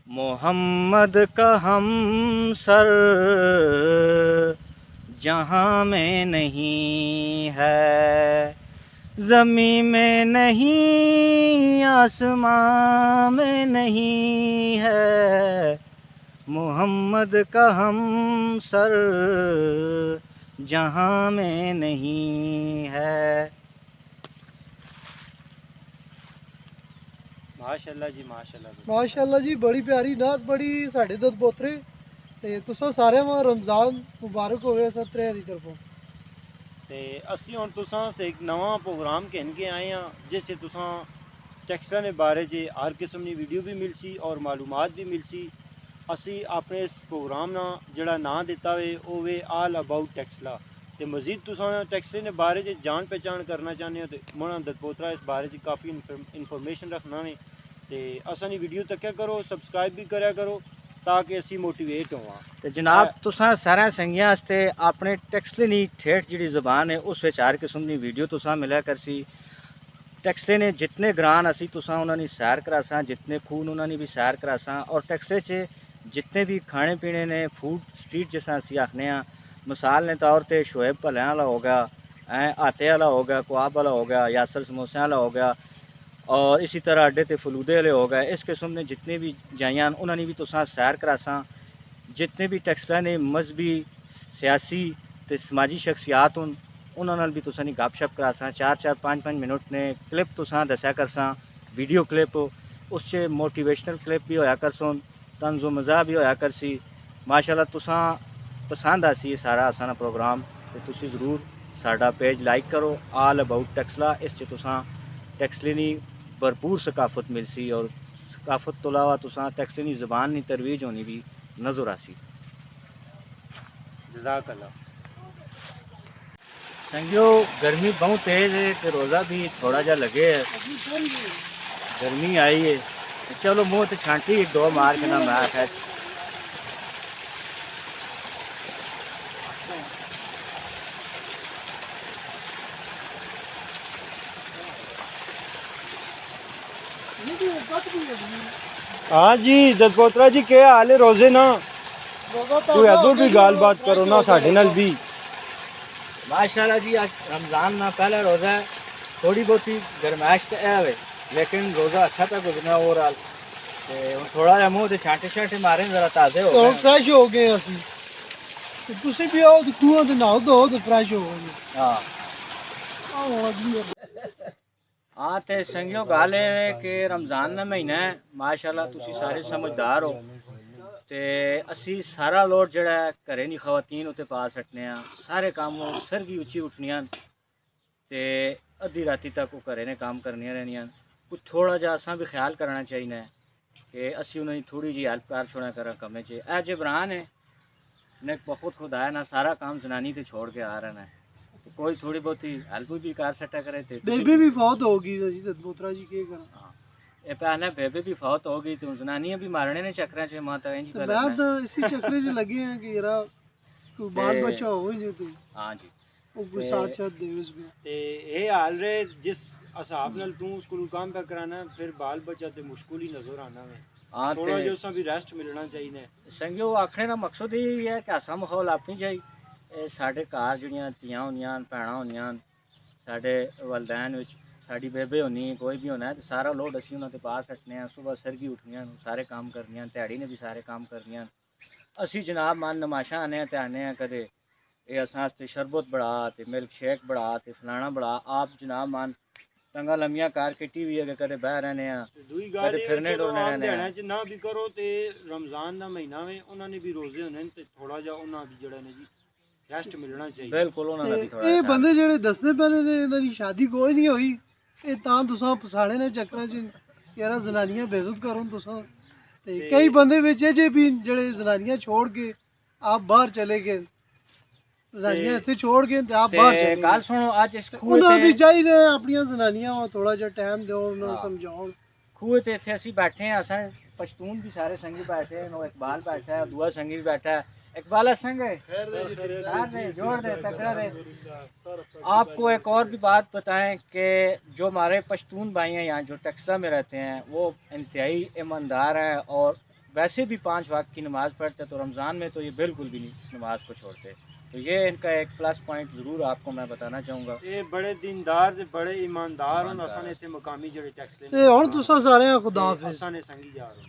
मोहम्मद का हम सर जहाँ में नहीं है, ज़मीं में नहीं, आसमां में नहीं है। मोहम्मद का हम सर जहाँ में नहीं है। माशाअल्लाह जी, माशाअल्लाह जी, बड़ी प्यारी नात बड़ी साढ़े दुध पोतरे ते तुसां सारे में रमज़ान मुबारक होवे सब त्रै दी तरफों। ते असी हुण तुसां से एक नवा प्रोग्राम कहन के आए हैं जिससे तुसां टैक्सटां दे बारे च हर किस्म की वीडियो भी मिलसी और मालूमात भी मिलसी। असी अपने इस प्रोग्राम ना जिहड़ा नाम दिता वे ओह वे ऑल अबाउट टैक्सला। ते मजीद तुसां टैक्सले दे बारे च जान पहचान करना चाहते हो तो मोना दत्तपोत्रा इस बारे च काफ़ी इन्फॉर्मेशन रखना वे। तो असां वीडियो तक्या करो, सबसक्राइब भी करा करो ताकि असी मोटिवेट होवां। तो जनाब तुसां सारे संगियां वास्ते अपने टैक्सले दी ठेठ जिहड़ी ज़बान है उस विच हर किस्म की वीडियो तुसां मिलिया करसी। टैक्सले ने जितने ग्रान असी तुसां उन्होंने सैर करासां, जितने खून उन्होंने भी सैर करासां। और टैक्सले च जितने भी खाने पीने ने फूड स्ट्रीट जिसा असी आखने हैं, मिसाल ने तौर पर शोएब भलें वाला हो गया, आटे वाला हो गया, कुआब वाला हो गया, यासर समोसे वाला हो गया, और इसी तरह अड्डे ते फलूदे वाले हो गए। इस किस्म ने जितने भी जाइयां उन्होंने भी तुसां सैर करासां। जितने भी टैक्सला ने मजहबी, सियासी ते समाजी शख्सियात हूँ उन्होंने भी तुसां दी गपशप करासां। 4-4 5-5 मिनट ने क्लिप तुसां दस्या करसां, वीडियो क्लिप उस मोटिवेशनल क्लिप भी होया करसन, तंज़ो मज़ा भी होया करसी। माशाअल्लाह तुसां पसंद आसी सारा असाना प्रोग्राम। तो तुसी ज़रूर साडा पेज लाइक करो, ऑल अबाउट टैक्सला। इस च तुसां टैक्सले दी भरपूर सकाफत मिलसी और सकाफत तो अलावा तुसां टैक्सले दी ज़बान की तरवीज होनी भी नज़र आसी। जज़ाकल्लाह। संगियो गर्मी बहुत तेज़ है तो रोज़ा भी थोड़ा जा लगे है, गर्मी आई है। चलो मुँह तो छांटी एक दो मार के ना मैं है। हाँ जी दत्तपोत्रा जी, क्या हाल है? रोजे ना कोई अदू भी गाल बात करो ना साढ़े नाल भी। माशाल्लाह जी, आज रमज़ान ना पहला रोज़ा है, थोड़ी बहुत ही गरमाइश तो है लेकिन रोज़ा अच्छा था गुजरना। ओवरऑल थोड़ा जहा मुँह से छांटे छांटे मारे जरा ताज़े हो गए, फ्रेश हो गए असी। ते तुसी भी आओ ते खूह ते नहाओ धो ते फ्रेश हो गए। हाँ हाँ। तो संगियों गल है कि रमज़ान का महीना है, माशाल्लाह तुसी सारे समझदार हो। तो असी सारा लोड जड़ा घरें दी खवातीन उत्ते पा सटने आ। सारे काम सरगी उच्ची उठनियां ते अद्धी राती तक वो घरें ने काम करनियां रहनियां। कुछ थोड़ा जा असां भी ख्याल करना चाहिए कि असी उन्हें थोड़ी जी हेल्प कर छोड़ा करा कमें च। ए जबरान है ने बहुत खुदा है ना, सारा काम जनानी ते छोड़ के आ रहा है। तो कोई थोड़ी बहुत ही हेल्प भी कर सटा करे। बेबी भी फौत होगी जी दत्तपोत्रा जी, के करा। हाँ, ये पहले बेबे भी फौत हो गई तो जनानियां भी मारने ने चक्कर च माता इंज तो मैं तो इसी चक्कर च लगे हैं कि यारा कोई बाल बच्चा हो ही नहीं। तो हाँ जी, वो कोई साथ साथ दे उस में ते ये हाल रे जिस हिसाब नाल तू स्कूल काम पे कराना फिर बाल बच्चा ते मुश्किल ही नजर आना है। हाँ, थोड़ा जो सा भी रेस्ट मिलना चाहिए। संगियो आखने का मकसद यही है कि ऐसा माहौल अपनी चाहिए। साढ़े घर जड़ियाँ धियाँ होनियां, भैनां होनियां, साढ़े वलदैन विच साड़ी बेबे होनी, कोई भी होना है तो सारा लोड असी उन्होंने पा सकने। सुबह सरगी उठनियां, सारे काम करनियां, ध्याड़ी ने भी सारे काम करनियां। असी जनाब मन नमाशा आने ते आने कदे ये असां शरबत बड़ा तो मिल्क शेक बड़ा तो फलाना बड़ा। आप जनाब मान टंगा लम्बियां कार के टीवी अगे कदे बह रहने कदे फिरने डुरने रहने ना भी करो। तो रमज़ान का महीना में उन्होंने भी रोजे होने तो थोड़ा जा उन्होंने भी जड़ा ने जी रेस्ट मिलना चाहिए। बिल्कुल उन्होंने भी थोड़ा ये बंदे जेड़े दसने पैने ने इन्हां दी शादी कोई नहीं होई, ये तां तुसां फसाने ने चक्करां च यारा जनानियां बेइज्जत करो तुसां। ते कई बंदे बिच जे भी जेड़े जनानियां छोड़ के आप बाहर चले गए, जनानियां इत्थे छोड़ के ते आप बाहर चले गए। सुनो अज इस उन्हां भी चाहिए अपनियां जनानियां थोड़ा जिहा टाइम देओ, उन्हां समझाओ। खूह ते इत्थे असी बैठे हैं, असें पश्तून भी सारे संगी बैठे हैं, इकबाल बैठा है, दुआ संगी भी बैठा है। इकबाल संग जोड़ दे तकड़ा दे। आपको एक और भी बात बताएं कि जो हमारे पश्तून भाई हैं यहाँ जो टैक्सला में रहते हैं वो इंतहाई ईमानदार हैं और वैसे भी 5 वक्त की नमाज़ पढ़ते, तो रमज़ान में तो ये बिल्कुल भी नहीं नमाज़ को छोड़ते। तो ये इनका एक प्लस पॉइंट ज़रूर आपको मैं बताना चाहूँगा। ये बड़े दीनदार ते बड़े ईमानदार हों, ईमानदार। असां ने इत्थे मकामी जेह्ड़े टैक्स ते हुण तुसां सारेआं खुदा ते हाफिज़। असां ने संगी यार हों।